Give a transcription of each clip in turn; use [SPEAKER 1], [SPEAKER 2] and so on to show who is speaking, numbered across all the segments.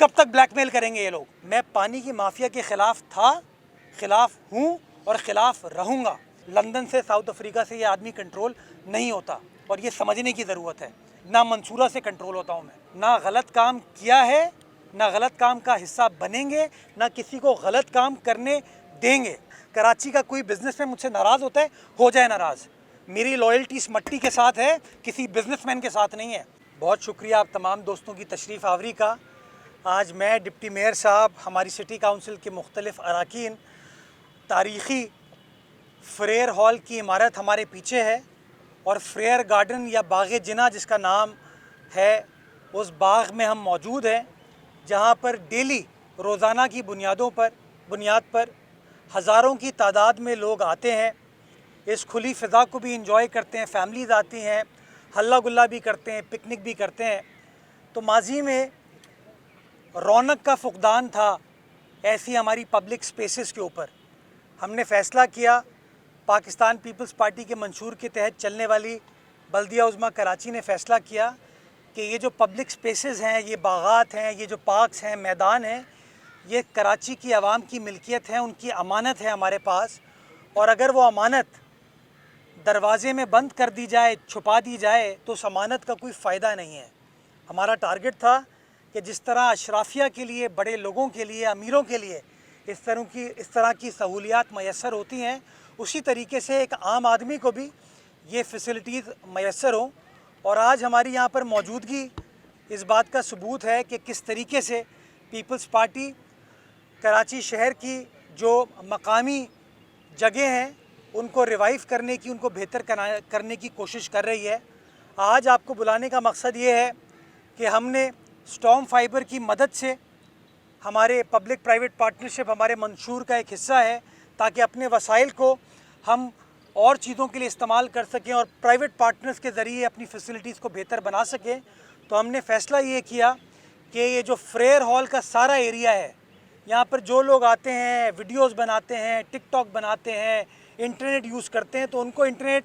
[SPEAKER 1] कब तक ब्लैकमेल करेंगे ये लोग? मैं पानी की माफिया के ख़िलाफ़ था, ख़िलाफ़ हूँ और ख़िलाफ़ रहूँगा। लंदन से साउथ अफ्रीका से ये आदमी कंट्रोल नहीं होता और ये समझने की ज़रूरत है। ना मंसूरा से कंट्रोल होता हूँ मैं, ना गलत काम किया है, ना गलत काम का हिस्सा बनेंगे, ना किसी को गलत काम करने देंगे। कराची का कोई बिजनेसमैन मुझसे नाराज़ होता है, हो जाए नाराज़। मेरी लॉयल्टी इस मट्टी के साथ है, किसी बिजनेसमैन के साथ नहीं है। बहुत शुक्रिया आप तमाम दोस्तों की तशरीफ़ आवरी का। आज मैं डिप्टी मेयर साहब, हमारी सिटी काउंसिल के मुख्तलिफ़ अरकान, तारीख़ी फ्रेयर हॉल की इमारत हमारे पीछे है और फ्रेयर गार्डन या बाग़ जिना जिसका नाम है, उस बाग़ में हम मौजूद हैं, जहाँ पर डेली रोज़ाना की बुनियाद पर हज़ारों की तादाद में लोग आते हैं, इस खुली फ़िज़ा को भी इंजॉय करते हैं, फैमिलीज़ आती हैं, हल्ला गुल्ला भी करते हैं, पिकनिक भी करते हैं। तो माजी में रौनक का फुकदान था ऐसी हमारी पब्लिक स्पेसेस के ऊपर। हमने फ़ैसला किया, पाकिस्तान पीपल्स पार्टी के मंशूर के तहत चलने वाली बल्दिया उज़्मा कराची ने फ़ैसला किया कि ये जो पब्लिक स्पेसेस हैं, ये बागात हैं, ये जो पार्क्स हैं, मैदान हैं, ये कराची की आवाम की मिल्कियत है, उनकी अमानत है हमारे पास। और अगर वो अमानत दरवाज़े में बंद कर दी जाए, छुपा दी जाए, तो उस अमानत का कोई फ़ायदा नहीं है। हमारा टारगेट था कि जिस तरह अशराफिया के लिए, बड़े लोगों के लिए, अमीरों के लिए इस तरह की सहूलियात मैसर होती हैं, उसी तरीके से एक आम आदमी को भी ये फ़ैसिलिटीज़ मैसर हों। और आज हमारी यहाँ पर मौजूदगी इस बात का सबूत है कि किस तरीके से पीपल्स पार्टी कराची शहर की जो मकामी जगह हैं उनको रिवाइव करने की, उनको बेहतर करने की कोशिश कर रही है। आज आपको बुलाने का मकसद ये है कि हमने स्टॉर्म फाइबर की मदद से, हमारे पब्लिक प्राइवेट पार्टनरशिप हमारे मंशूर का एक हिस्सा है, ताकि अपने वसाइल को हम और चीज़ों के लिए इस्तेमाल कर सकें और प्राइवेट पार्टनर्स के ज़रिए अपनी फैसिलिटीज़ को बेहतर बना सकें। तो हमने फ़ैसला ये किया कि ये जो फ्रेयर हॉल का सारा एरिया है, यहाँ पर जो लोग आते हैं, वीडियोस बनाते हैं, टिकटॉक बनाते हैं, इंटरनेट यूज़ करते हैं, तो उनको इंटरनेट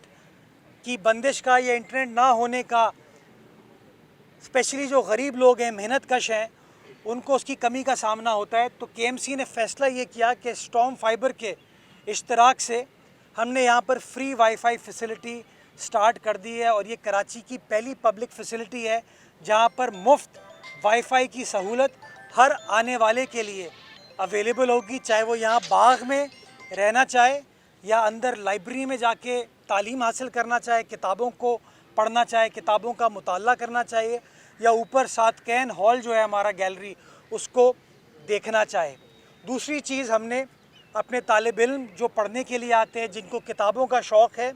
[SPEAKER 1] की बंदिश का या इंटरनेट ना होने का, स्पेशली जो गरीब लोग हैं, मेहनत कश हैं, उनको उसकी कमी का सामना होता है। तो केएमसी ने फ़ैसला ये किया कि स्टॉर्म फाइबर के इश्तराक से हमने यहाँ पर फ्री वाईफाई फैसिलिटी स्टार्ट कर दी है और ये कराची की पहली पब्लिक फैसिलिटी है जहाँ पर मुफ्त वाईफाई की सहूलत हर आने वाले के लिए अवेलेबल होगी, चाहे वो यहाँ बाग में रहना चाहे या अंदर लाइब्रेरी में जाके तालीम हासिल करना चाहे, किताबों को पढ़ना चाहे, किताबों का मुताला करना चाहिए, या ऊपर सातकैन हॉल जो है हमारा गैलरी, उसको देखना चाहे। दूसरी चीज़, हमने अपने तालिब इल्म जो पढ़ने के लिए आते हैं, जिनको किताबों का शौक़ है,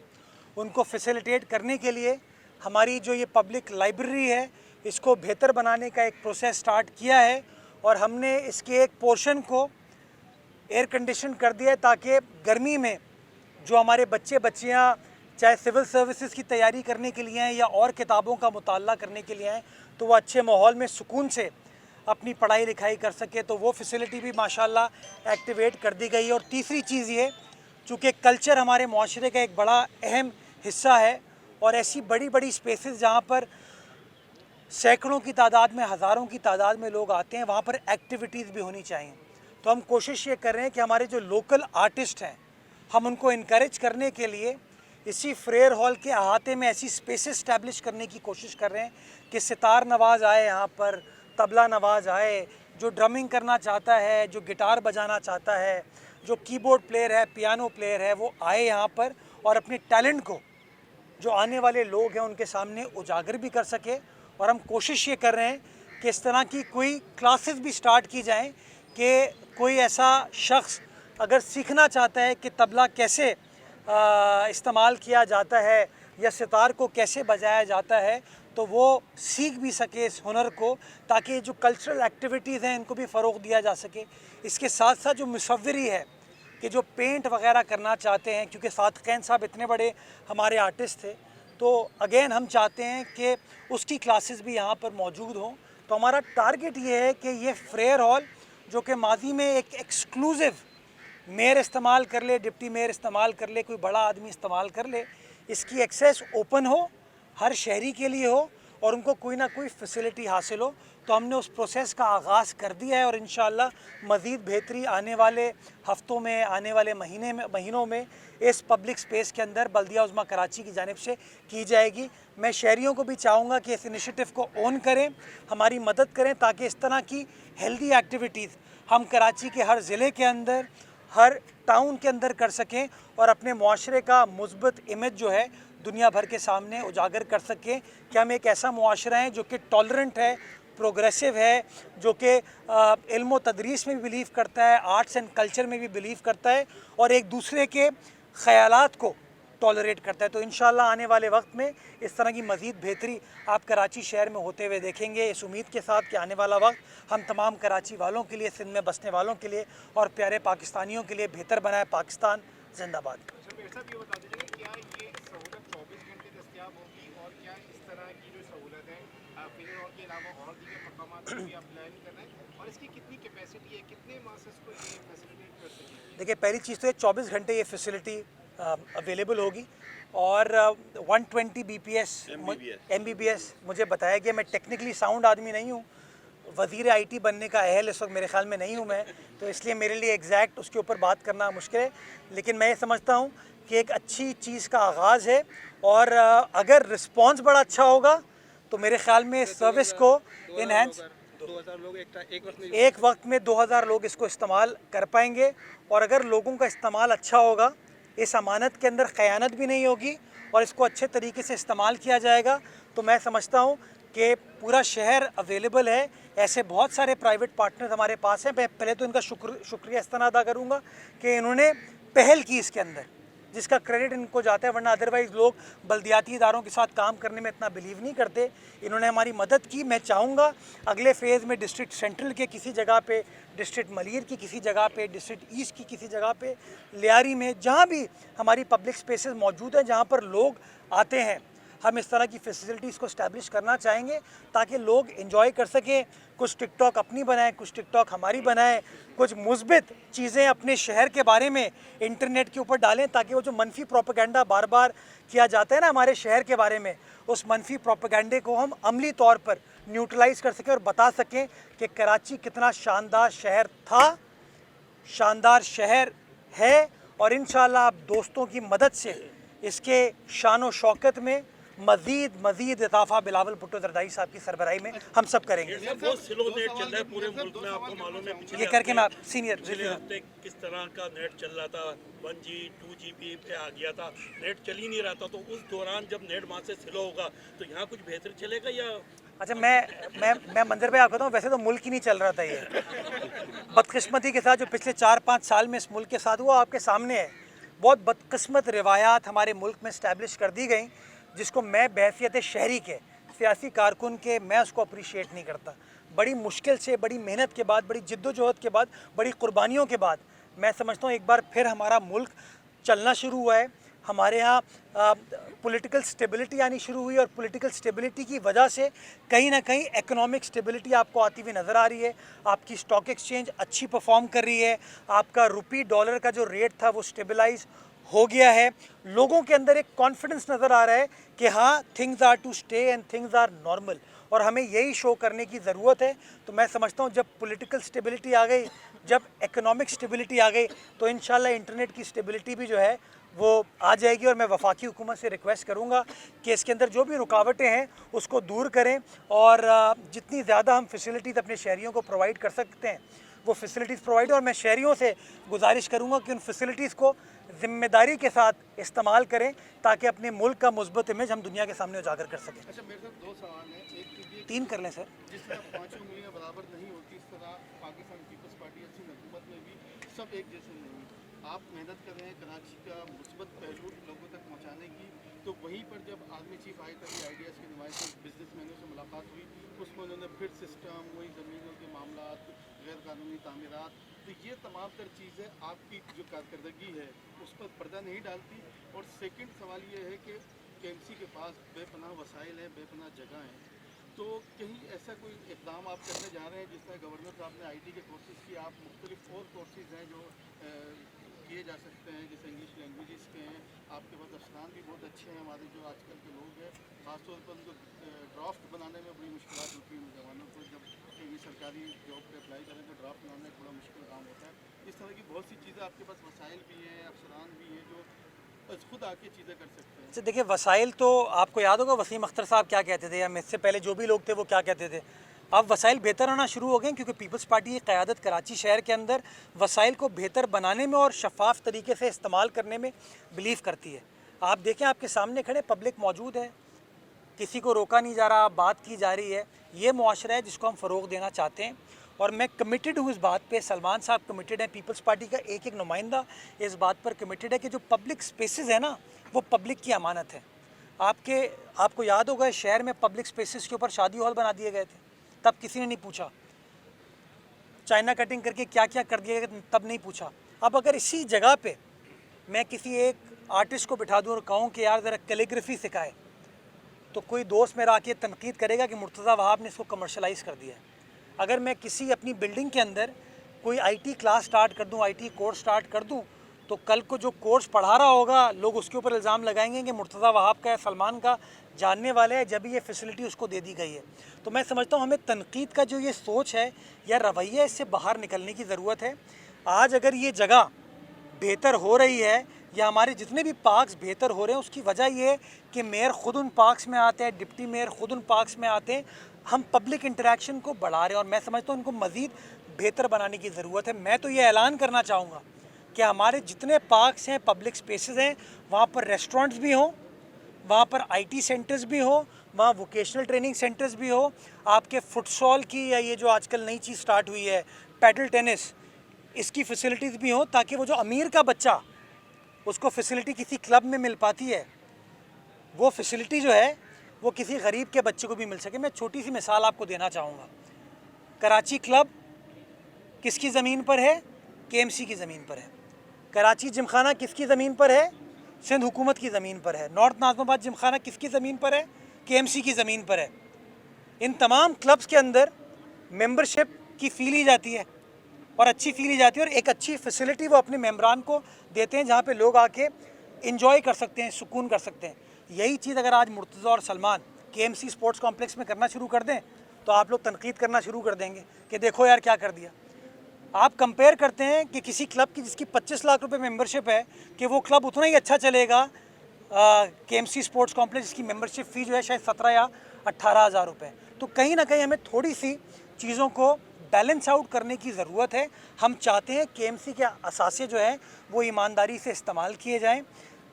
[SPEAKER 1] उनको फैसिलिटेट करने के लिए हमारी जो ये पब्लिक लाइब्रेरी है, इसको बेहतर बनाने का एक प्रोसेस स्टार्ट किया है और हमने इसके एक पोर्शन को एयर कंडीशन कर दिया है, ताकि गर्मी में जो हमारे बच्चे बच्चियाँ चाहे सिविल सर्विसेज की तैयारी करने के लिए हैं या और किताबों का मुताला करने के लिए हैं, तो वो अच्छे माहौल में सुकून से अपनी पढ़ाई लिखाई कर सके। तो वो फैसिलिटी भी माशाल्लाह एक्टिवेट कर दी गई है। और तीसरी चीज़ ये, चूँकि कल्चर हमारे माशरे का एक बड़ा अहम हिस्सा है और ऐसी बड़ी बड़ी स्पेसेस जहाँ पर सैकड़ों की तादाद में, हज़ारों की तादाद में लोग आते हैं, वहाँ पर एक्टिविटीज़ भी होनी चाहिए। तो हम कोशिश ये कर रहे हैं कि हमारे जो लोकल आर्टिस्ट हैं, हम उनको इनकरेज करने के लिए इसी फ्रेयर हॉल के अहाते में ऐसी स्पेसेस इस्टेब्लिश करने की कोशिश कर रहे हैं कि सितार नवाज़ आए, यहाँ पर तबला नवाज़ आए, जो ड्रमिंग करना चाहता है, जो गिटार बजाना चाहता है, जो कीबोर्ड प्लेयर है, पियानो प्लेयर है, वो आए यहाँ पर और अपने टैलेंट को जो आने वाले लोग हैं उनके सामने उजागर भी कर सके। और हम कोशिश ये कर रहे हैं कि इस तरह की कोई क्लासेस भी स्टार्ट की जाएं कि कोई ऐसा शख्स अगर सीखना चाहता है कि तबला कैसे इस्तेमाल किया जाता है या सितार को कैसे बजाया जाता है, तो वो सीख भी सके इस हुनर को, ताकि जो कल्चरल एक्टिविटीज़ हैं इनको भी फ़रोग़ दिया जा सके। इसके साथ साथ जो मुसव्विरी है कि जो पेंट वगैरह करना चाहते हैं, क्योंकि सातकैन साहब इतने बड़े हमारे आर्टिस्ट थे, तो अगेन हम चाहते हैं कि उसकी क्लासेस भी यहाँ पर मौजूद हों। तो हमारा टारगेट ये है कि ये फ्रेयर हॉल, जो कि माजी में एक एक्सक्लूसिव मेयर इस्तेमाल कर ले, डिप्टी मेयर इस्तेमाल कर ले, कोई बड़ा आदमी इस्तेमाल कर ले, इसकी एक्सेस ओपन हो, हर शहरी के लिए हो और उनको कोई ना कोई फैसिलिटी हासिल हो। तो हमने उस प्रोसेस का आगाज़ कर दिया है और इंशाअल्लाह मज़ीद बेहतरी आने वाले हफ़्तों में, आने वाले महीनों में इस पब्लिक स्पेस के अंदर बल्दिया उज़्मा कराची की जानिब से की जाएगी। मैं शहरियों को भी चाहूँगा कि इस इनिशिएटिव को ऑन करें, हमारी मदद करें, ताकि इस तरह की हेल्दी एक्टिविटीज़ हम कराची के हर ज़िले के अंदर, हर टाउन के अंदर कर सकें और अपने मुआशरे का मुस्बत इमेज जो है दुनिया भर के सामने उजागर कर सकें कि हम एक ऐसा मुआशरा है जो कि टॉलरेंट है, प्रोग्रेसिव है, जो कि इल्म व तदरीस में भी बिलीव करता है, आर्ट्स एंड कल्चर में भी बिलीव करता है और एक दूसरे के ख़यालात को टॉलरेट करता है। तो इंशाअल्लाह आने वाले वक्त में इस तरह की मज़ीद बेहतरी आप कराची शहर में होते हुए देखेंगे, इस उम्मीद के साथ कि आने वाला वक्त हम तमाम कराची वालों के लिए, सिंध में बसने वालों के लिए और प्यारे पाकिस्तानियों के लिए बेहतर बनाए। पाकिस्तान जिंदाबाद।
[SPEAKER 2] अच्छा, मेरे साथ ये बता दीजिए क्या ये सहूलत 24 घंटे दस्तियाब होगी और क्या इस तरह की जो सहूलत है फिर और के अलावा और दीगर मकामात पर भी आप प्लान कर रहे हैं और इसकी कितनी कैपेसिटी है, कितने मासेस को ये फैसिलिटेट कर सकेंगे?
[SPEAKER 1] देखिए, पहली चीज़ तो ये 24 घंटे ये फैसिलिटी अवेलेबल होगी और 120 BPS MBBS मुझे बताया गया। मैं टेक्निकली साउंड आदमी नहीं हूँ, वज़ीर IT बनने का अहल इस वक्त मेरे ख़्याल में नहीं हूँ मैं, तो इसलिए मेरे लिए एग्जैक्ट उसके ऊपर बात करना मुश्किल है। लेकिन मैं ये समझता हूँ कि एक अच्छी चीज़ का आगाज़ है और अगर रिस्पॉन्स बड़ा अच्छा होगा तो मेरे ख़्याल में सर्विस को इनहेंस
[SPEAKER 3] 2000 लोग
[SPEAKER 1] एक वक्त में 2000 लोग इसको इस्तेमाल कर पाएंगे और अगर लोगों का इस्तेमाल अच्छा होगा, इस अमानत के अंदर ख़यानत भी नहीं होगी और इसको अच्छे तरीके से इस्तेमाल किया जाएगा, तो मैं समझता हूँ कि पूरा शहर अवेलेबल है। ऐसे बहुत सारे प्राइवेट पार्टनर्स हमारे पास हैं। मैं पहले तो इनका शुक्रिया इस तरह अदा करूँगा कि इन्होंने पहल की इसके अंदर, जिसका क्रेडिट इनको जाता है, वरना अदरवाइज़ लोग बल्दियाती इदारों के साथ काम करने में इतना बिलीव नहीं करते। इन्होंने हमारी मदद की। मैं चाहूँगा अगले फ़ेज़ में डिस्ट्रिक्ट सेंट्रल के किसी जगह पे, डिस्ट्रिक्ट मलीर की किसी जगह पे, डिस्ट्रिक्ट ईस्ट की किसी जगह पे, लियारी में, जहाँ भी हमारी पब्लिक स्पेसेस मौजूद हैं जहाँ पर लोग आते हैं, हम इस तरह की फैसिलिटीज़ को इस्टेब्लिश करना चाहेंगे ताकि लोग एंजॉय कर सकें। कुछ टिकटॉक अपनी बनाएं, कुछ टिकटॉक हमारी बनाएं, कुछ मुस्बित चीज़ें अपने शहर के बारे में इंटरनेट के ऊपर डालें, ताकि वो जो मनफी प्रोपेगेंडा बार बार किया जाता है ना हमारे शहर के बारे में, उस मनफी प्रोपेगेंडे को हम अमली तौर पर न्यूट्रलाइज़ कर सकें और बता सकें कि कराची कितना शानदार शहर था, शानदार शहर है और इंशाअल्लाह आप दोस्तों की मदद से इसके शान व शौकत में मज़ीद इजाफा बिलावल भुट्टो जरदारी साहब की सरबराही में हम सब करेंगे।
[SPEAKER 4] बहुत स्लो नेट चल रहा है पूरे मुल्क में, आपको मालूम है।
[SPEAKER 1] ये करके मैं सीनियर
[SPEAKER 4] पिछले हफ्ते किस तरह का नेट चल रहा था, 1G 2GB पे आ गया था, नेट चल ही नहीं रहा था। तो उस दौरान जब नेट वहाँ से स्लो होगा तो यहाँ कुछ बेहतर चलेगा या?
[SPEAKER 1] अच्छा, मैं मंजर पे आपको बताऊँ, वैसे तो मुल्क ही नहीं चल रहा था ये। बदकिस्मती के साथ जो पिछले 4-5 साल में इस मुल्क के साथ हुआ आपके सामने है। बहुत बदकिस्मत रिवायात हमारे मुल्क में इस्टेब्लिश कर दी गई, जिसको मैं बहैसियत शहरी के, सियासी कारकुन के, मैं उसको अप्रिशिएट नहीं करता। बड़ी मुश्किल से, बड़ी मेहनत के बाद, बड़ी जिद्दोजहद के बाद, बड़ी कुर्बानियों के बाद मैं समझता हूँ एक बार फिर हमारा मुल्क चलना शुरू हुआ है। हमारे यहाँ पॉलिटिकल स्टेबिलिटी आनी शुरू हुई और पॉलिटिकल स्टेबिलिटी की वजह से कहीं ना कहीं इकोनॉमिक स्टेबिलिटी आपको आती हुई नज़र आ रही है। आपकी स्टॉक एक्सचेंज अच्छी परफॉर्म कर रही है, आपका रुपी डॉलर का जो रेट था वो स्टेबलाइज हो गया है। लोगों के अंदर एक कॉन्फिडेंस नज़र आ रहा है कि हाँ, things are to stay and things are normal, और हमें यही शो करने की ज़रूरत है। तो मैं समझता हूँ जब पॉलिटिकल स्टेबिलिटी आ गई, जब इकोनॉमिक स्टेबिलिटी आ गई, तो इंशाल्लाह इंटरनेट की स्टेबिलिटी भी जो है वो आ जाएगी। और मैं वफाकी हुकूमत से रिक्वेस्ट करूँगा कि इसके अंदर जो भी रुकावटें हैं उसको दूर करें और जितनी ज़्यादा हम फैसिलिटीज़ अपने शहरियों को प्रोवाइड कर सकते हैं वो फैसिलिटीज़ प्रोवाइड। और मैं शहरियों से गुजारिश करूँगा कि उन फैसिलिटीज़ को ज़िम्मेदारी के साथ इस्तेमाल करें ताकि अपने मुल्क का मुस्बत इमेज हम दुनिया के सामने उजागर कर सकें।
[SPEAKER 2] अच्छा, मेरे साथ 2 सवाल हैं। एक तो ये
[SPEAKER 1] 3 कर लें सर।
[SPEAKER 2] जिस तरह 5 उंगलियां बराबर नहीं होती, इस तरह पाकिस्तान पीपल्स पार्टी अच्छी हुकूमत में भी सब एक जैसे नहीं। आप मेहनत कर रहे हैं कराची का मुस्बत पहलू लोगों तक पहुंचाने की, तो वहीं पर जब आर्मी चीफ आए तभी आइडियाज़ की नुमाइश में बिजनेसमैनों से मुलाकात हुई, उसमें उन्होंने फिर सिस्टम, वही ज़मीनों के मामला, गैर कानूनी तामीरात, तो ये तमाम तर चीज़ें आपकी जो कारकर्दगी है उस पर पर्दा नहीं डालती। और सेकंड सवाल ये है कि KMC के पास बेपनाह वसाइल हैं, बेपनाह जगह हैं, तो कहीं ऐसा कोई इकदाम आप करने जा रहे हैं जिस तरह गवर्नर साहब ने IT के कोर्सेज़ की, आप मुख्तलिफ और कोर्सेज़ हैं जो किए जा सकते हैं, जैसे इंग्लिश लैंग्वेजेस के हैं, आपके पास अफसरान भी बहुत अच्छे हैं हमारे जो आजकल के लोग हैं, खासतौर पर उनको ड्राफ्ट बनाने में बड़ी मुश्किल होती है नौजवानों को, जब कहीं सरकारी जॉब पे अप्लाई करें तो ड्राफ्ट बनाने में बड़ा मुश्किल काम होता है। इस तरह की बहुत सी चीज़ें आपके पास वसाइल भी हैं, अफसरान भी हैं जो खुद आके चीज़ें कर सकते हैं।
[SPEAKER 1] अच्छा देखिए, वसाइल तो आपको याद होगा वसीम अख्तर साहब क्या कहते थे, या मुझसे पहले जो भी लोग थे वो क्या कहते थे। अब वसाइल बेहतर होना शुरू हो गए क्योंकि पीपल्स पार्टी की क़यादत कराची शहर के अंदर वसाइल को बेहतर बनाने में और शफाफ तरीके से इस्तेमाल करने में बिलीव करती है। आप देखें, आपके सामने खड़े पब्लिक मौजूद है, किसी को रोका नहीं जा रहा, बात की जा रही है। ये मुआशरा है जिसको हम फ़रोग़ देना चाहते हैं और मैं कमिटेड हूँ इस बात पे। सलमान साहब कमिटेड हैं, पीपल्स पार्टी का एक एक नुमाइंदा इस बात पर कमिटेड है कि जो पब्लिक स्पेसेस है ना, वो पब्लिक की अमानत है। आपको याद होगा शहर में पब्लिक स्पेसेस के ऊपर शादी हॉल बना दिए गए थे, तब किसी ने नहीं पूछा। चाइना कटिंग करके क्या क्या कर दिया गया, तब नहीं पूछा। अब अगर इसी जगह पे मैं किसी एक आर्टिस्ट को बिठा दूँ और कहूँ कि यार ज़रा कैलीग्राफी सिखाए, तो कोई दोस्त मेरा आके तनकीद करेगा कि मुर्तज़ा वहाब ने इसको कमर्शलाइज़ कर दिया है। अगर मैं किसी अपनी बिल्डिंग के अंदर कोई आईटी क्लास स्टार्ट कर दूं, आईटी कोर्स स्टार्ट कर दूं, तो कल को जो कोर्स पढ़ा रहा होगा लोग उसके ऊपर इल्ज़ाम लगाएंगे कि मुर्तज़ा वहाब का है, सलमान का जानने वाले हैं, जब ये फैसिलिटी उसको दे दी गई है। तो मैं समझता हूँ हमें तनकीद का जो ये सोच है या रवैया, इससे बाहर निकलने की ज़रूरत है। आज अगर ये जगह बेहतर हो रही है या हमारे जितने भी पार्क्स बेहतर हो रहे हैं, उसकी वजह ये है कि मेयर ख़ुद उन पार्क्स में आते हैं, डिप्टी मेयर ख़ुद उन पार्क्स में आते हैं। हम पब्लिक इंटरेक्शन को बढ़ा रहे हैं और मैं समझता हूँ उनको मज़ीद बेहतर बनाने की ज़रूरत है। मैं तो ये ऐलान करना चाहूँगा कि हमारे जितने पार्क्स हैं, पब्लिक स्पेसेस हैं, वहाँ पर रेस्टोरेंट्स भी हों, वहाँ पर आईटी सेंटर्स भी हो, वहाँ वोकेशनल ट्रेनिंग सेंटर्स भी हो, आपके फुटसॉल की या ये जो आजकल नई चीज़ स्टार्ट हुई है पैडल टेनिस, इसकी फैसिलिटीज़ भी हो, ताकि वो जो अमीर का बच्चा उसको फैसिलिटी किसी क्लब में मिल पाती है, वो फैसिलिटी जो है वो किसी गरीब के बच्चे को भी मिल सके। मैं छोटी सी मिसाल आपको देना चाहूँगा। कराची क्लब किसकी ज़मीन पर है? केएमसी की ज़मीन पर है। कराची जिमखाना किसकी ज़मीन पर है? सिंध हुकूमत की ज़मीन पर है। नॉर्थ नाज़िमाबाद जिमखाना किसकी ज़मीन पर है? केएमसी की ज़मीन पर है। इन तमाम क्लब्स के अंदर मेंबरशिप की फ़ी ली जाती है और अच्छी फ़ी ली जाती है और एक अच्छी फैसिलिटी वो अपने मेम्बरान को देते हैं, जहाँ पे लोग आके इंजॉय कर सकते हैं, सुकून कर सकते हैं। यही चीज़ अगर आज मुर्तज़ा और सलमान केएमसी स्पोर्ट्स कॉम्प्लेक्स में करना शुरू कर दें तो आप लोग तनकीद करना शुरू कर देंगे कि देखो यार क्या कर दिया। आप कंपेयर करते हैं कि किसी क्लब की जिसकी 25 लाख रुपए मेंबरशिप है कि वो क्लब उतना ही अच्छा चलेगा केएमसी स्पोर्ट्स कॉम्प्लेक्स जिसकी मेंबरशिप फ़ी जो है शायद 17 या 18 हज़ार रुपये। तो कहीं ना कहीं हमें थोड़ी सी चीज़ों को बैलेंस आउट करने की ज़रूरत है। हम चाहते हैं केएमसी के असासे जो है वो ईमानदारी से इस्तेमाल किए जाएँ,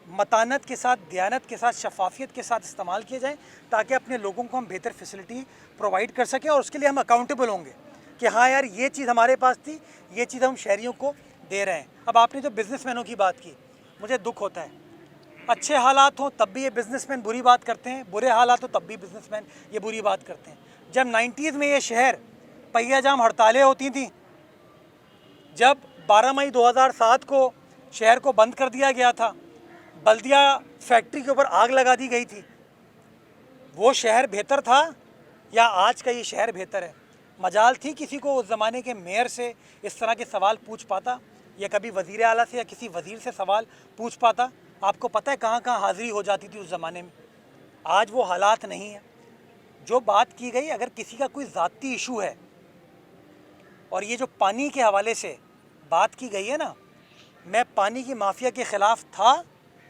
[SPEAKER 1] मतानत के साथ, दयानत के साथ, शफाफियत के साथ इस्तेमाल किए जाएँ, ताकि अपने लोगों को हम बेहतर फैसिलिटी प्रोवाइड कर सकें और उसके लिए हम अकाउंटेबल होंगे कि हाँ यार ये चीज़ हमारे पास थी, ये चीज़ हम शहरियों को दे रहे हैं। अब आपने जो बिज़नेसमैनों की बात की, मुझे दुख होता है। अच्छे हालात हों तब भी ये बिज़नेसमैन बुरी बात करते हैं, बुरे हालात हो तब भी बिज़नेसमैन ये बुरी बात करते हैं। जब 90s में ये शहर पहिया जाम हड़तालें होती थी, जब 12 मई 2007 को शहर को बंद कर दिया गया था, बल्दिया फैक्ट्री के ऊपर आग लगा दी गई थी, वो शहर बेहतर था या आज का ये शहर बेहतर है? मजाल थी किसी को उस ज़माने के मेयर से इस तरह के सवाल पूछ पाता, या कभी वज़ीर आला से या किसी वज़ीर से सवाल पूछ पाता? आपको पता है कहाँ कहाँ हाज़िरी हो जाती थी उस ज़माने में। आज वो हालात नहीं है। जो बात की गई, अगर किसी का कोई ज़ाती इशू है, और ये जो पानी के हवाले से बात की गई है ना, मैं पानी की माफिया के ख़िलाफ़ था,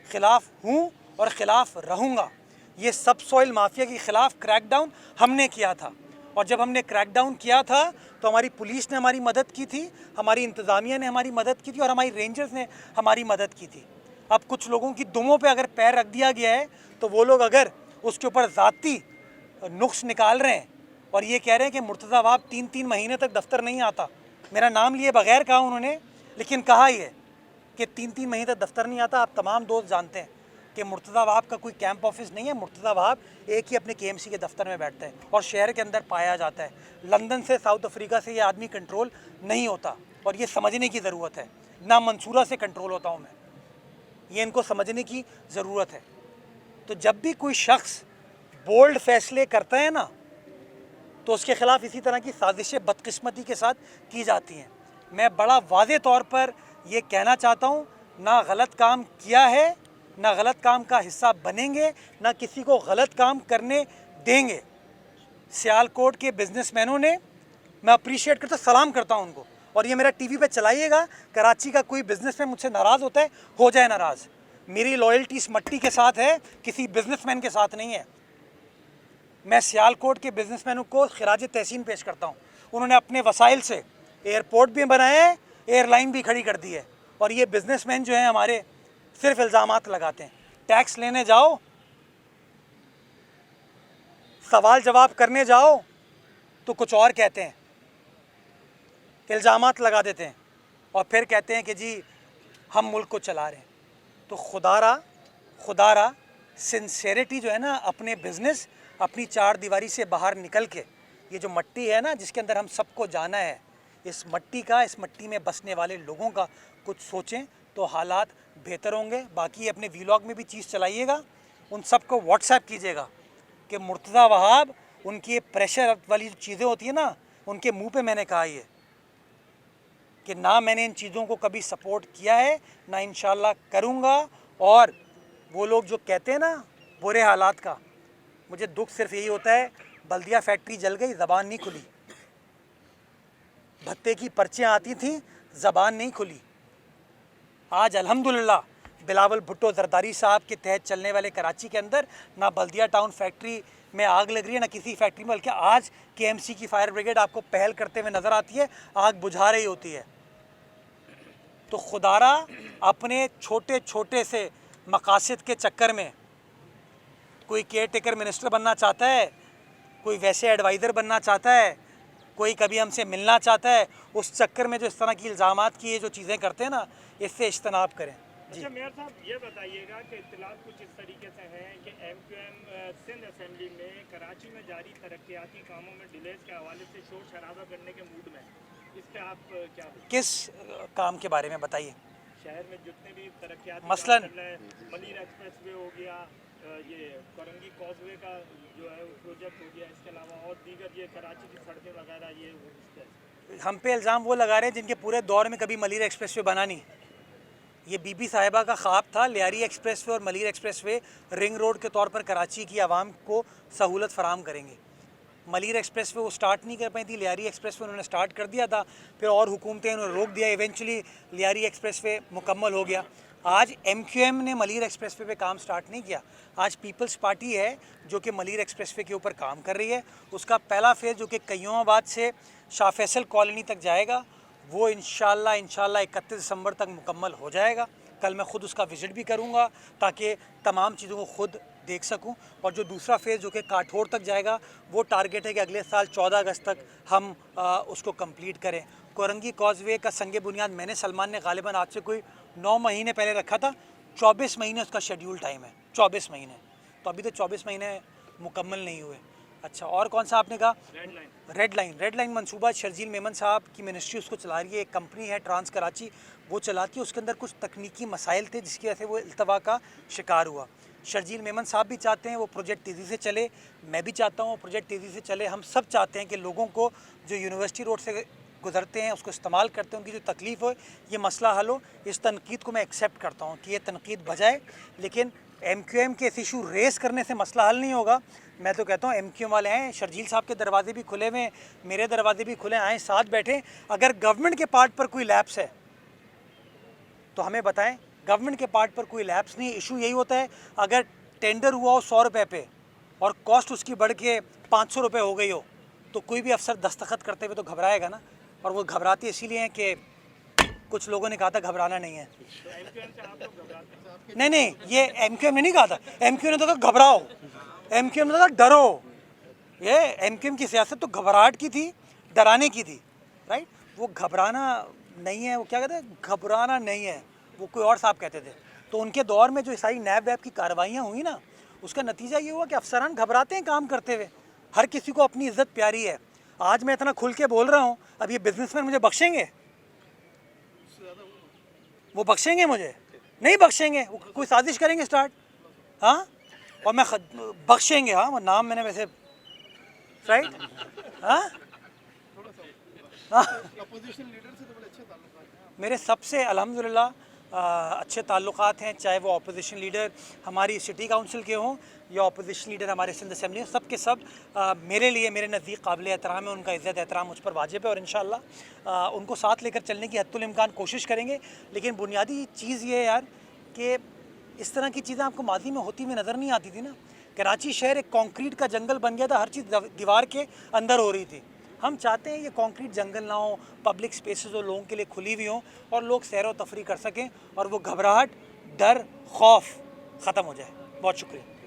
[SPEAKER 1] ख़िलाफ़ हूँ और ख़िलाफ़ रहूँगा। ये सब सॉइल माफिया के ख़िलाफ़ क्रैकडाउन हमने किया था, और जब हमने क्रैकडाउन किया था तो हमारी पुलिस ने हमारी मदद की थी, हमारी इंतज़ामिया ने हमारी मदद की थी और हमारी रेंजर्स ने हमारी मदद की थी। अब कुछ लोगों की दुमों पे अगर पैर रख दिया गया है तो वो लोग अगर उसके ऊपर ज़ाती नुक्स निकाल रहे हैं और ये कह रहे हैं कि मुर्तज़ा वहाब 3-3 महीने तक दफ्तर नहीं आता, मेरा नाम लिए बगैर कहा उन्होंने, लेकिन कहा ही है कि 3-3 महीने तक दफ्तर नहीं आता। आप तमाम दोस्त जानते हैं कि मुर्तज़ा वहाब का कोई कैंप ऑफिस नहीं है। मुर्तज़ा वहाब एक ही अपने केएमसी के दफ्तर में बैठता है और शहर के अंदर पाया जाता है। लंदन से, साउथ अफ्रीका से ये आदमी कंट्रोल नहीं होता, और ये समझने की ज़रूरत है। ना मंसूरा से कंट्रोल होता हूँ मैं, ये इनको समझने की ज़रूरत है। तो जब भी कोई शख्स बोल्ड फैसले करता है ना, तो उसके ख़िलाफ़ इसी तरह की साजिशें बदकिस्मती के साथ की जाती हैं। मैं बड़ा वाज़े तौर पर ये कहना चाहता हूँ ना गलत काम किया है, ना गलत काम का हिस्सा बनेंगे, ना किसी को गलत काम करने देंगे। सियालकोट के बिजनेसमैनों ने, मैं अप्रिशिएट करता, सलाम करता हूं उनको, और ये मेरा टीवी पे चलाइएगा। कराची का कोई बिजनेसमैन मुझसे नाराज़ होता है, हो जाए नाराज़। मेरी लॉयल्टी इस मट्टी के साथ है, किसी बिजनेसमैन के साथ नहीं है। मैं सियालकोट के बिजनेसमैनों को खिराज तहसीन पेश करता हूँ। उन्होंने अपने वसाइल से एयरपोर्ट भी बनाया है, एयरलाइन भी खड़ी कर दी है, और ये बिजनेसमैन जो हैं हमारे सिर्फ इल्ज़ामात लगाते हैं। टैक्स लेने जाओ, सवाल जवाब करने जाओ तो कुछ और कहते हैं, इल्ज़ामात लगा देते हैं, और फिर कहते हैं कि जी हम मुल्क को चला रहे हैं। तो खुदारा सिंसेरिटी जो है ना, अपने बिज़नेस, अपनी चार दीवारी से बाहर निकल के, ये जो मट्टी है ना जिसके अंदर हम सबको जाना है, इस मट्टी में बसने वाले लोगों का कुछ सोचें तो हालात बेहतर होंगे। बाकी अपने वीलॉग में भी चीज़ चलाइएगा, उन सबको व्हाट्सएप कीजिएगा कि मुर्तज़ा वहाब, उनकी ये प्रेशर वाली जो चीज़ें होती है ना, उनके मुंह पे मैंने कहा ये कि ना मैंने इन चीज़ों को कभी सपोर्ट किया है, ना इंशाल्लाह करूँगा। और वो लोग जो कहते हैं ना बुरे हालात का, मुझे दुख सिर्फ यही होता है, बल्दिया फैक्ट्री जल गई, ज़बान नहीं खुली। भत्ते की पर्चियाँ आती थीं, ज़बान नहीं खुली। आज अल्हम्दुलिल्लाह बिलावल भुट्टो जरदारी साहब के तहत चलने वाले कराची के अंदर ना बल्दिया टाउन फैक्ट्री में आग लग रही है, ना किसी फैक्ट्री में, बल्कि आज KMC की फायर ब्रिगेड आपको पहल करते हुए नज़र आती है, आग बुझा रही होती है। तो खुदारा अपने छोटे छोटे से मकासद के चक्कर में, कोई केयर टेकर मिनिस्टर बनना चाहता है, कोई वैसे एडवाइज़र बनना चाहता है, कोई कभी हमसे मिलना चाहता है, उस चक्कर में जो इस तरह की इल्ज़ामात की ये जो चीज़ें करते हैं ना, इससे इज्तनाब करें। जी
[SPEAKER 3] अच्छा मेयर साहब, ये बताइएगा कि इत्तलात कुछ इस तरीके से हैं कि MQM सिंध असेंबली में कराची में जारी तरक्याती कामों में डिलेज के हवाले से शोर शराबा करने के मूड में, इस पर आप क्या बोलते हैं?
[SPEAKER 1] किस काम के बारे में बताइए?
[SPEAKER 3] शहर में जितने भी तरक्याती
[SPEAKER 1] मसलन?
[SPEAKER 3] काम चल रहे हैं, मलिर एक्सप्रेसवे हो गया, ये कोरंगी कॉजवे का जो है वो प्रोजेक्ट हो गया, इसके अलावा और दीगर ये कराची की सड़कें वगैरह, ये
[SPEAKER 1] हम पे इल्ज़ाम वो लगा रहे हैं जिनके पूरे दौर में कभी मलिर एक्सप्रेसवे बना नहीं। ये बीबी साहिबा का ख्वाब था, लियारी एक्सप्रेसवे और मलिर एक्सप्रेसवे रिंग रोड के तौर पर कराची की आवाम को सहूलत फराम करेंगे। मलिर एक्सप्रेसवे वो स्टार्ट नहीं कर पाई थी, लियारी एक्सप्रेसवे उन्होंने स्टार्ट कर दिया था, फिर और हुकूमतें उन्होंने रोक दिया, इवेंचुअली लियारी एक्सप्रेसवे मुकम्मल हो गया। आज MQM ने मलिर एक्सप्रेसवे पे काम स्टार्ट नहीं किया, आज पीपल्स पार्टी है जो कि मलिर एक्सप्रेसवे के ऊपर काम कर रही है। उसका पहला फेज़ जो कि कयूमाबाद से शाह फैसल कॉलोनी तक जाएगा, वो इंशाल्लाह 31 दिसंबर तक मुकम्मल हो जाएगा। कल मैं ख़ुद उसका विज़िट भी करूँगा ताकि तमाम चीज़ों को ख़ुद देख सकूँ। और जो दूसरा फेज़ जो कि काठौर तक जाएगा, वो टारगेट है कि अगले साल 14 अगस्त तक हम उसको कंप्लीट करें। कोरंगी कॉजवे का संगे बुनियाद मैंने, सलमान ने गालिबन आज से कोई 9 महीने पहले रखा था, 24 महीने उसका शेड्यूल टाइम है, 24 महीने, तो अभी तो 24 महीने मुकम्मल नहीं हुए। अच्छा, और कौन सा आपने कहा? रेड लाइन मंसूबा शर्जील मेमन साहब की मिनिस्ट्री उसको चला रही है, एक कंपनी है ट्रांस कराची वो चलाती है। उसके अंदर कुछ तकनीकी मसाइल थे जिसकी वजह से वो इल्तवा का शिकार हुआ। शर्जील मेमन साहब भी चाहते हैं वो प्रोजेक्ट तेज़ी से चले, मैं भी चाहता हूँ वो प्रोजेक्ट तेज़ी से चले। हम सब चाहते हैं कि लोगों को जो यूनिवर्सिटी रोड से गुजरते हैं, उसको इस्तेमाल करते हैं, उनकी जो तकलीफ़ हो ये मसला हल हो। इस तनकीद को मैं एक्सेप्ट करता हूँ कि ये तनकीद बजाए, लेकिन MQM के इस इशू रेस करने से मसला हल नहीं होगा। मैं तो कहता हूँ MQM वाले हैं, शर्जील साहब के दरवाजे भी खुले हुए हैं, मेरे दरवाजे भी खुले, आएँ साथ बैठें। अगर गवर्नमेंट के पार्ट पर कोई लैप्स है तो हमें बताएं, गवर्नमेंट के पार्ट पर कोई लैप्स नहीं। इशू यही होता है अगर टेंडर हुआ हो 100 रुपये पे और कॉस्ट उसकी बढ़ के 500 रुपये हो गई हो, तो कोई भी अफसर दस्तखत करते हुए तो घबराएगा ना। और वो घबराते इसीलिए हैं कि कुछ लोगों ने कहा था घबराना नहीं है। नहीं, ये MQM ने नहीं कहा था, MQM ने तो कहा घबराओ, MQM ने तो कहा डरो। ये MQM की सियासत तो घबराहट की थी, डराने की थी, राइट। वो घबराना नहीं है, वो क्या कहते हैं, घबराना नहीं है, वो कोई और साहब कहते थे। तो उनके दौर में जो सारी नैब वैब की कार्रवाइयाँ हुई ना, उसका नतीजा ये हुआ कि अफसरान घबराते हैं काम करते हुए। हर किसी को अपनी इज्जत प्यारी है। आज मैं इतना खुल के बोल रहा हूँ, अब ये बिजनेसमैन मुझे बख्शेंगे? वो बख्शेंगे मुझे? नहीं बख्शेंगे, वो कोई साजिश करेंगे स्टार्ट, हाँ, और मैं बख्शेंगे, हाँ, वो नाम मैंने वैसे, राइट, हाँ,
[SPEAKER 2] अपोजिशन लीडर से तो बड़े अच्छे ताल्लुकात हैं।
[SPEAKER 1] मेरे सबसे अल्हम्दुलिल्लाह अच्छे ताल्लुकात हैं, चाहे वो अपोजिशन लीडर हमारी सिटी काउंसिल के हों या अपोजिशन लीडर हमारे सिंध असेंबली, सब के सब मेरे लिए, मेरे नज़दीक काबिल एहतराम है। उनका इज़्ज़त एहतराम मुझ पर वाजिब है और इंशाअल्लाह उनको साथ लेकर चलने की हद्दुल इम्कान कोशिश करेंगे। लेकिन बुनियादी चीज़ ये है यार कि इस तरह की चीज़ें आपको माजी में होती हुई नज़र नहीं आती थी ना। कराची शहर एक कंक्रीट का जंगल बन गया था, हर चीज़ दीवार के अंदर हो रही थी। हम चाहते हैं ये कंक्रीट जंगल ना हो, पब्लिक स्पेसेस हो, लोगों के लिए खुली हुई हों और लोग सैर व तफरी कर सकें और वो घबराहट, डर, खौफ ख़त्म हो जाए। बहुत शुक्रिया।